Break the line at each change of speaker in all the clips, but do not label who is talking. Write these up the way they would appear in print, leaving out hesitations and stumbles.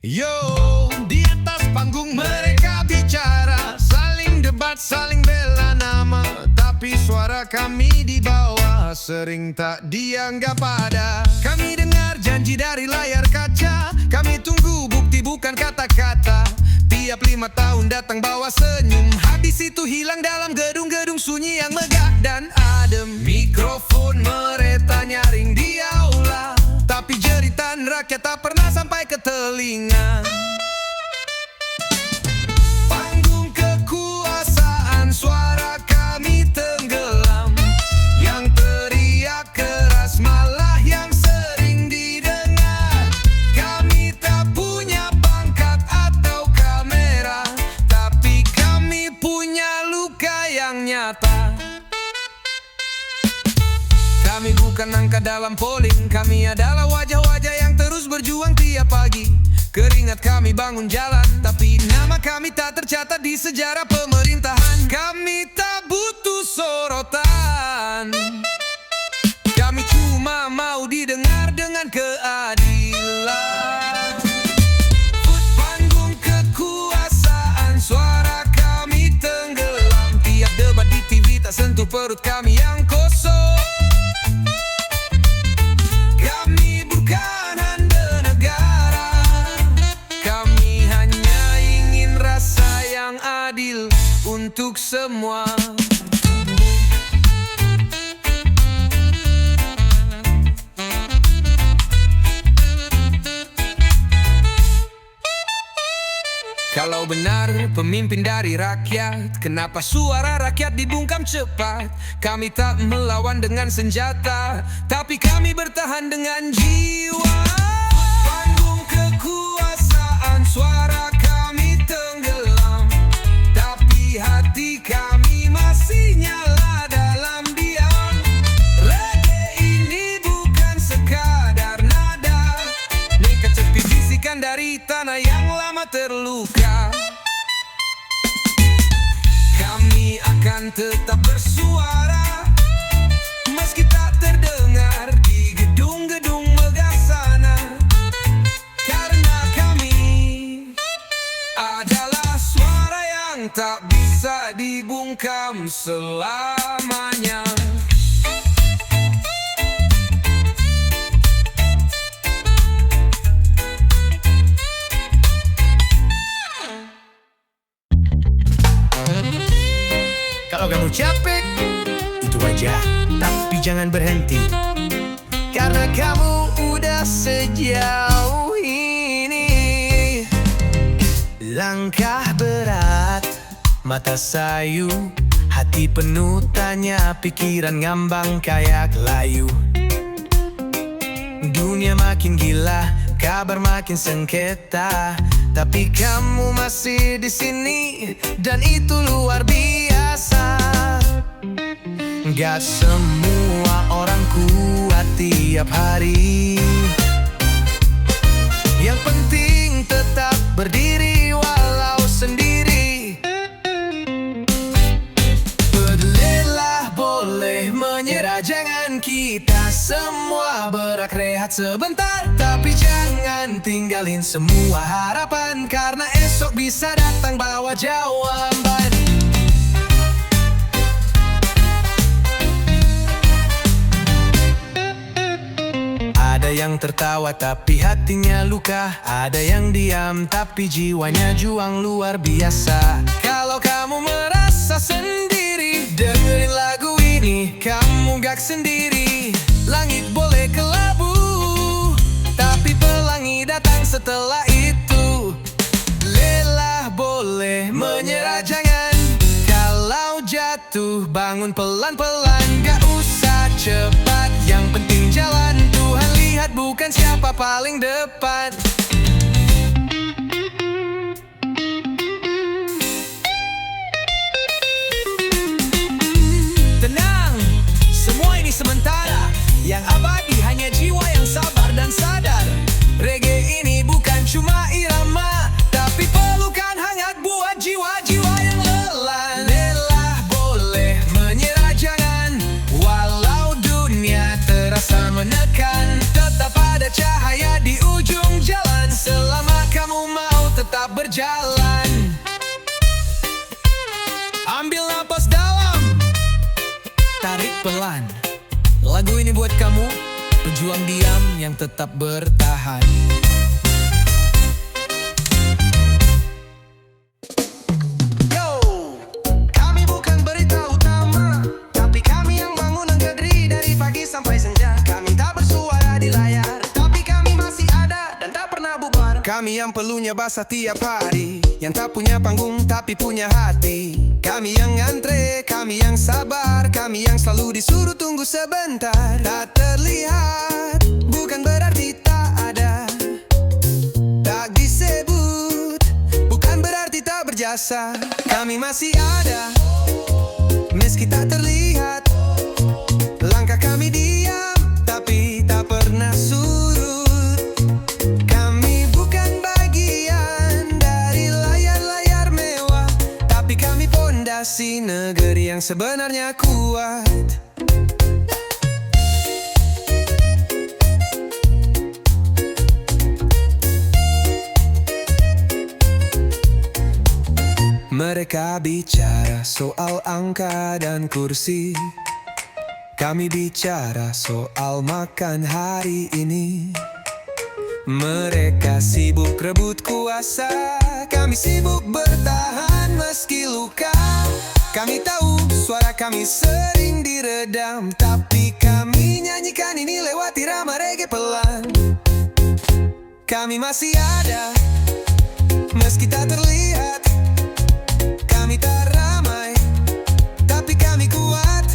Yo, di atas panggung mereka bicara, saling debat, saling bela nama. Tapi suara kami di bawah sering tak dianggap ada. Kami dengar janji dari layar kaca, kami tunggu bukti bukan kata-kata. Tiap 5 tahun datang bawa senyum, habis itu hilang dalam gedung-gedung sunyi yang megah dan adem. Mikrofon mereta nyaring di aula, tapi jeritan rakyat tak pernah sampai ke telinga. Panggung kekuasaan, suara kami tenggelam. Yang teriak keras malah yang sering didengar. Kami tak punya pangkat atau kamera, tapi kami punya luka yang nyata. Kami bukan angka dalam polling, kami adalah wajah-wajah yang terus berjuang tiap pagi. Keringat kami bangun jalan, tapi nama kami tak tercatat di sejarah pemerintahan. Kami tak butuh sorotan, kami cuma mau didengar dengan keadilan. Panggung kekuasaan, suara kami tenggelam. Tiap debat di TV tak sentuh perut kami yang kosong. Adil untuk semua. Kalau benar pemimpin dari rakyat, kenapa suara rakyat dibungkam cepat? Kami tak melawan dengan senjata, tapi kami bertahan dengan jiwa. Panggung kekuasaan, suara kami tenggelam, tapi hati kami masih nyala dalam diam. Reggae ini bukan sekadar nada, ini kecepit bisikan dari tanah yang lama terluka. Kami akan tetap bersuara, meski tak terdengar di gedung-gedung megah sana. Karena kami adalah suara yang tak bisa dibungkam selamanya.
Kalau kamu capek, itu aja, tapi jangan berhenti. Karena kamu udah sejauh ini. Langkah berat, mata sayu, hati penuh tanya, pikiran ngambang kayak layu. Dunia makin gila, kabar makin sengketa, tapi kamu masih di sini, dan itu luar biasa. Gak semua orang kuat tiap hari, yang penting tetap berdiri walau sendiri. Pedulilah, boleh menyerah, jangan kita semua berak rehat sebentar. Tapi jangan tinggalin semua harapan, karena esok bisa datang bawa jawaban. Ada yang tertawa tapi hatinya luka, ada yang diam tapi jiwanya juang luar biasa. Kalau kamu merasa sendiri, dengerin lagu ini, kamu gak sendiri. Langit boleh kelabu, tapi pelangi datang setelah itu. Lelah, boleh menyerah, jangan. Kalau jatuh bangun pelan-pelan, gak usah cepat, yang penting jalan. Tuhan lihat bukan siapa paling depan. Tenang, semua ini sementara, yang abadi hanya jiwa yang sabar dan sadar. Reggae ini bukan cuma irama, tapi pelukan hangat buat jiwa-jiwa yang lelah. Lelah, boleh menyerah, jangan. Walau dunia terasa menekan, tetap ada cahaya di ujung jalan. berjalan. Ambil napas dalam, tarik pelan. Lagu ini buat kamu, pejuang diam yang tetap bertahan.
Yo, kami bukan berita utama, tapi kami yang bangun negeri dari pagi sampai senja. Kami tak bersuara di layar, tapi kami masih ada dan tak pernah bubar. Kami yang perlunya basah tiap hari, yang tak punya panggung tapi punya hati. Kami yang ngantre, kami yang sabar, kami yang selalu disuruh tunggu sebentar. Tak terlihat, bukan berarti tak ada. Tak disebut, bukan berarti tak berjasa. Kami masih ada, meski tak terlihat. Langkah kami diam, tapi tak pernah surut. Kami bukan bagian dari layar-layar mewah, tapi kami pondasi negeri yang sebenarnya kuat. Mereka bicara soal angka dan kursi, kami bicara soal makan hari ini. Mereka sibuk rebut kuasa, kami sibuk bertahan meski luka. Kami tahu suara kami sering diredam, tapi kami nyanyikan ini lewat irama reggae pelan. Kami masih ada, meski tak terlihat. Kami tak ramai, tapi kami kuat.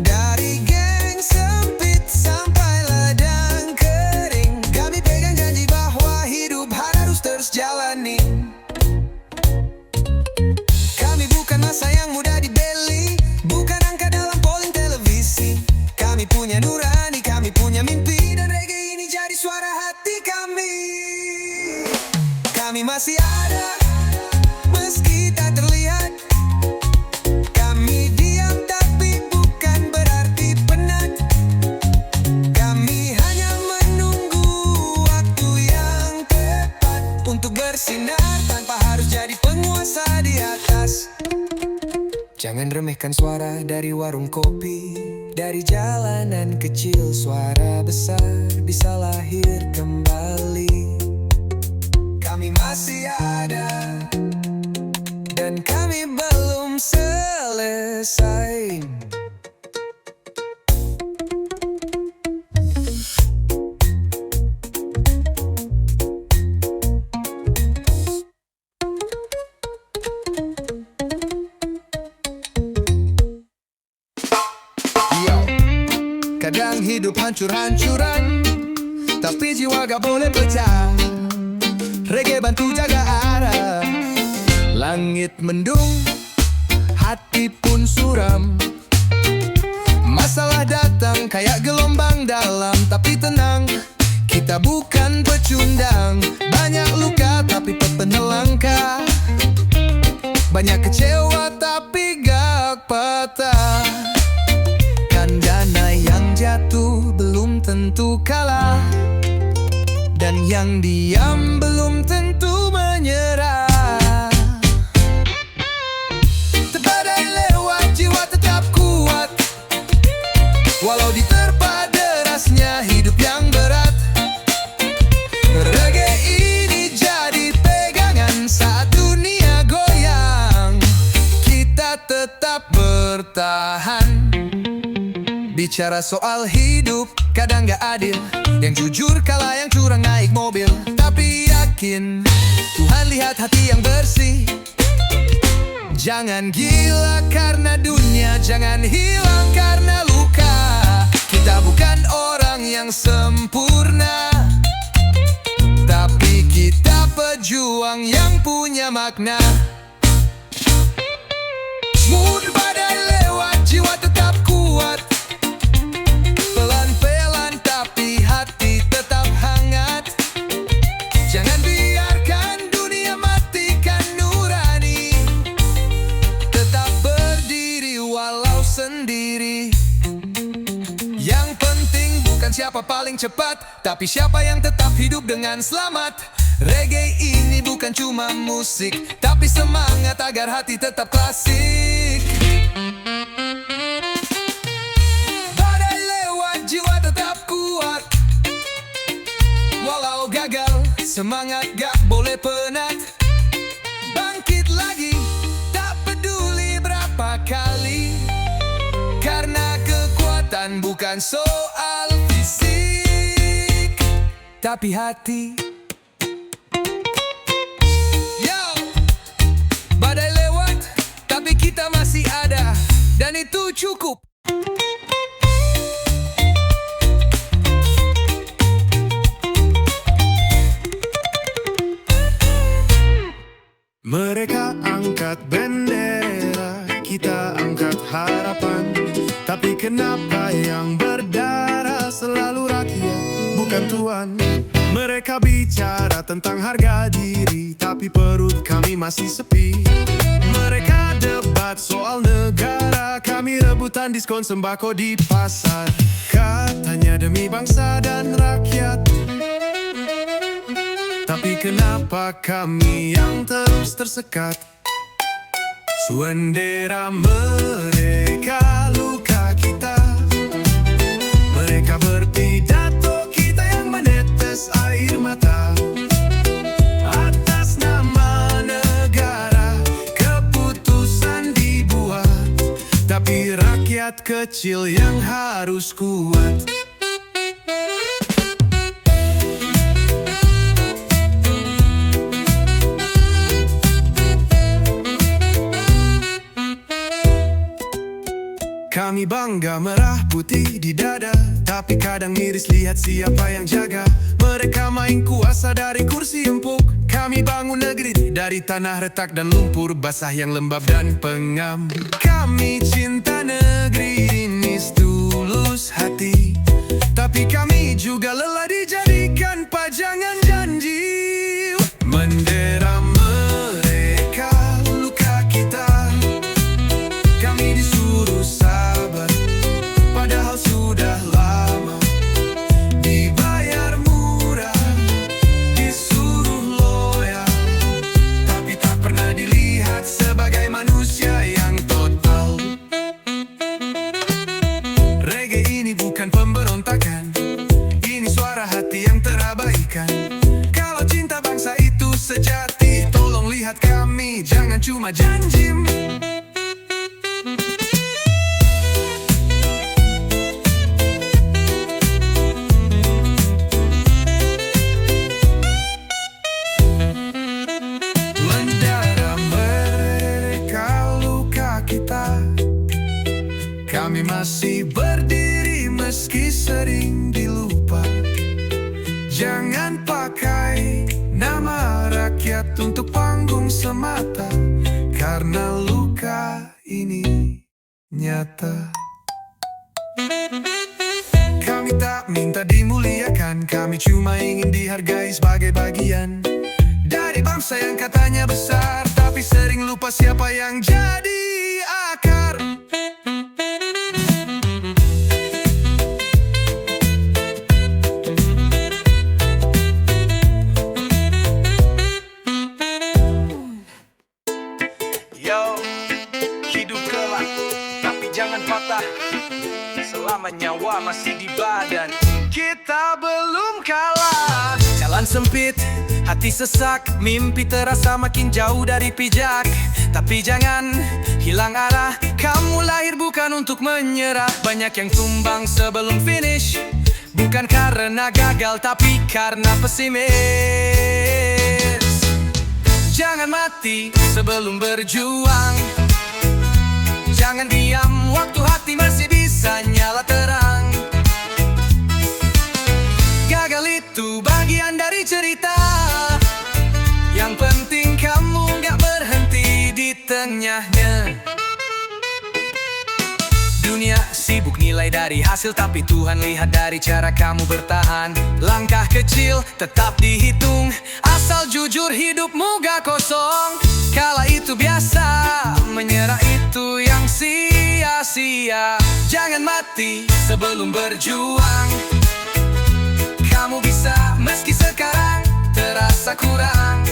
Dari geng sempit sampai ladang kering, kami pegang janji bahwa hidup harus terus jalani. Kami bukan masa yang mudah dibeli, bukan angka dalam polling televisi. Kami punya nurani, kami punya mimpi, dan reggae ini jadi suara hati kami. Kami masih ada, meski tak terlihat. Kami diam tapi bukan berarti penat. Kami hanya menunggu waktu yang tepat untuk bersinar tanpa harus jadi penguasa di atas. Jangan remehkan suara dari warung kopi, dari jalanan kecil suara besar bisa lahir kembali. Kami masih ada, dan kami belum selesai. Yo, kadang hidup hancur-hancuran, tapi jiwa gak boleh pecah. Reggae bantu jaga arah. Langit mendung, hati pun suram. Masalah datang kayak gelombang dalam, tapi tenang, kita bukan pecundang. Banyak luka tapi pepenuh langkah, banyak kecewa tapi gak patah. Kan dana yang jatuh belum tentu kalah, dan yang diam belum tentu menyerah. Badai lewat, jiwa tetap kuat, walau diterpa derasnya hidup yang berat. Reggae ini jadi pegangan saat dunia goyang. Kita tetap bertahan. Bicara soal hidup kadang gak adil, yang jujur kalah yang curang naik mobil. Tapi yakin Tuhan lihat hati yang bersih. Jangan gila karena dunia, jangan hilang karena luka. Kita bukan orang yang sempurna, tapi kita pejuang yang punya makna. Mood badai lewat, jiwa tetap kuat. Pelan-pelan tapi hati tetap hangat. Jangan biarkan dunia matikan nurani. Tetap berdiri walau sendiri. Yang penting bukan siapa paling cepat, tapi siapa yang tetap hidup dengan selamat. Reggae ini bukan
bukan cuma musik, tapi semangat agar hati tetap klasik. Badai lewat, jiwa tetap kuat. Walau gagal, semangat gak boleh penat. Bangkit lagi, tak peduli berapa kali. Karena kekuatan bukan soal fisik, tapi hati. Yo, badai lewat, tapi kita masih ada, dan itu cukup.
Mereka angkat bendera, kita angkat harapan. Tapi kenapa yang berdarah selalu rakyat, bukan tuan? Mereka bicara tentang harga diri, tapi perut kami masih sepi. Mereka debat soal negara, kami rebutan diskon sembako di pasar. Katanya demi bangsa dan rakyat, tapi kenapa kami yang terus tersekat? Bendera mereka, luka kita. Mereka berpidato, kita yang menetes air mata. Atas nama negara, keputusan dibuat, tapi rakyat kecil yang harus kuat. Kami bangga merah putih di dada, tapi kadang miris lihat siapa yang jaga. Mereka main kuasa dari kursi empuk, kami bangun negeri dari tanah retak dan lumpur basah yang lembab dan pengam. Kami cinta negeri ini setulus hati, tapi kami juga lelah dijadikan pajangan janji. Bendera mereka, luka kita. Kami disuruh sabar, padahal sudah lama. Dibayar murah, disuruh loyal, tapi tak pernah dilihat sebagai manusia yang total. Reggae ini bukan pemberontakan, ini suara hati yang terabaikan. Kalau cinta bangsa itu sejati, tolong lihat kami, jangan cuma janji. Kami masih berdiri meski sering dilupa. Jangan pakai nama rakyat untuk panggung semata, karena luka ini nyata. Kami tak minta dimuliakan, kami cuma ingin dihargai sebagai bagian dari bangsa yang katanya besar, tapi sering lupa siapa yang jadi akar.
Yo, hidup kelak, tapi jangan patah. Selama nyawa masih di badan, kita belum kalah. Jalan sempit, hati sesak, mimpi terasa makin jauh dari pijak. Tapi jangan hilang arah, kamu lahir bukan untuk menyerah. Banyak yang tumbang sebelum finish, bukan karena gagal, tapi karena pesimis. Jangan mati sebelum berjuang, jangan diam waktu hati masih bisa nyala terang. Gagal itu bagian dari cerita, yang penting kamu gak berhenti di tengahnya. Dunia sibuk nilai dari hasil, tapi Tuhan lihat dari cara kamu bertahan. Langkah kecil tetap dihitung, asal jujur hidupmu gak kosong. Kala itu biasa, menyerah itu yang sia-sia. Jangan mati sebelum berjuang, kamu bisa meski sekarang terasa kurang.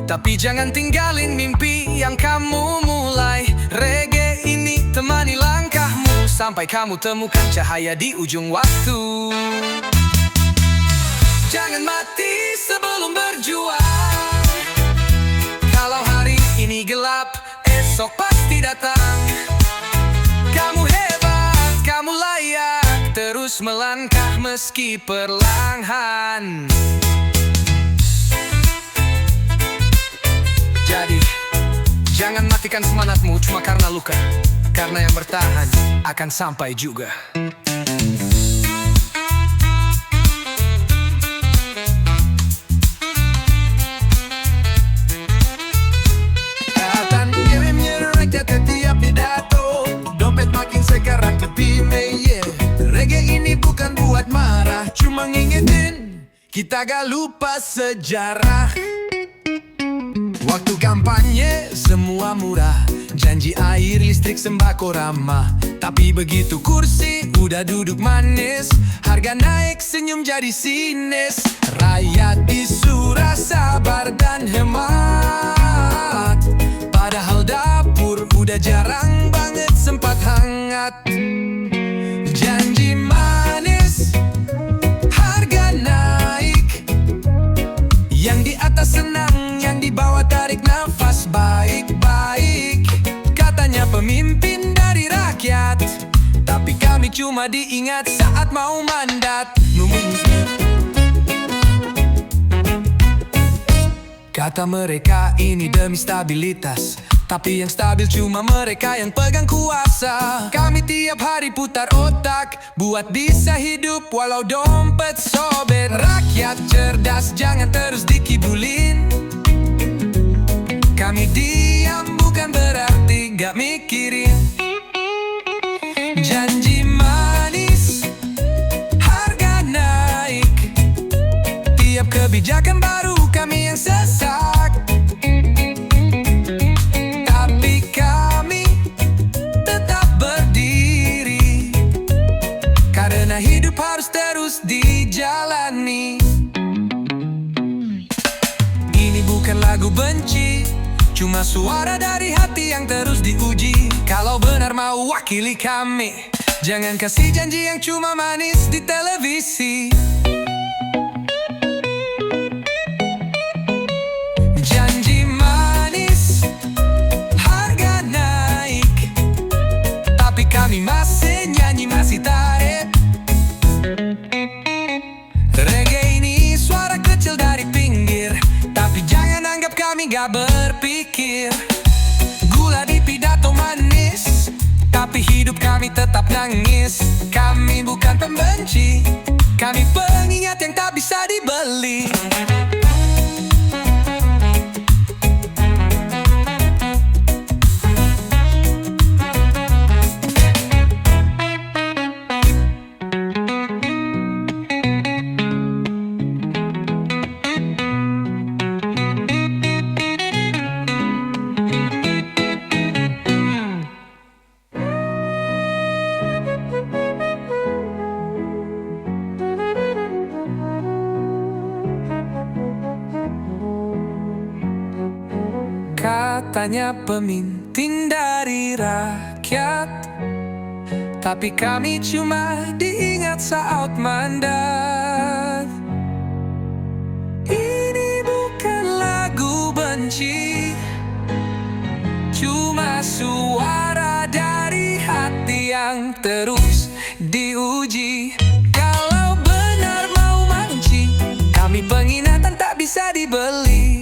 Tapi jangan tinggalin mimpi yang kamu mulai. Reggae ini temani langkahmu sampai kamu temukan cahaya di ujung waktu. Jangan mati sebelum berjuang. Kalau hari ini gelap, esok pasti datang. Kamu hebat, kamu layak terus melangkah meski perlahan. Jadi, jangan matikan semangatmu cuma karena luka. Karena yang bertahan akan sampai juga.
Kelihatan kirimnya rakyat ke tiap pidato. Dompet makin sekarang lebih meye. Reggae ini bukan buat marah, cuma ngingetin kita gak lupa sejarah. Waktu kampanye semua murah, janji air, listrik, sembako ramah. Tapi begitu kursi udah duduk manis, harga naik senyum jadi sinis. Rakyat disuruh sabar dan hemat, padahal dapur udah jarang banget sempat hangat. Janji manis, harga naik, yang di atas senang, yang di bawah tarik nafas baik-baik. Katanya pemimpin dari rakyat, tapi kami cuma diingat saat mau mandat. Kata mereka ini demi stabilitas, tapi yang stabil cuma mereka yang pegang kuasa. Kami tiap hari putar otak buat bisa hidup walau dompet sobek. Rakyat cerdas jangan terus dikibulin. Kami diam bukan berarti gak mikirin. Janji manis, harga naik, tiap kebijakan baru kami yang sesak. Tapi kami tetap berdiri, karena hidup harus terus dijalani. Ini bukan lagu benci, cuma suara dari hati yang terus diuji. Kalau benar mau wakili kami, jangan kasih janji yang cuma manis di televisi. Janji manis, harga naik, tapi kami masih nyanyi, masih tarik. Reggae ini suara kecil dari pinggir, tapi jangan anggap kami gak berpikir. Gula di pidato manis, tapi hidup kami tetap nangis. Kami bukan pembenci, kami pengingat yang tak bisa dibeli. Katanya pemimpin dari rakyat, tapi kami cuma diingat saat mandat. Ini bukan lagu benci, cuma suara dari hati yang terus diuji. Kalau benar mau mancing, kami penghinaan tak bisa dibeli.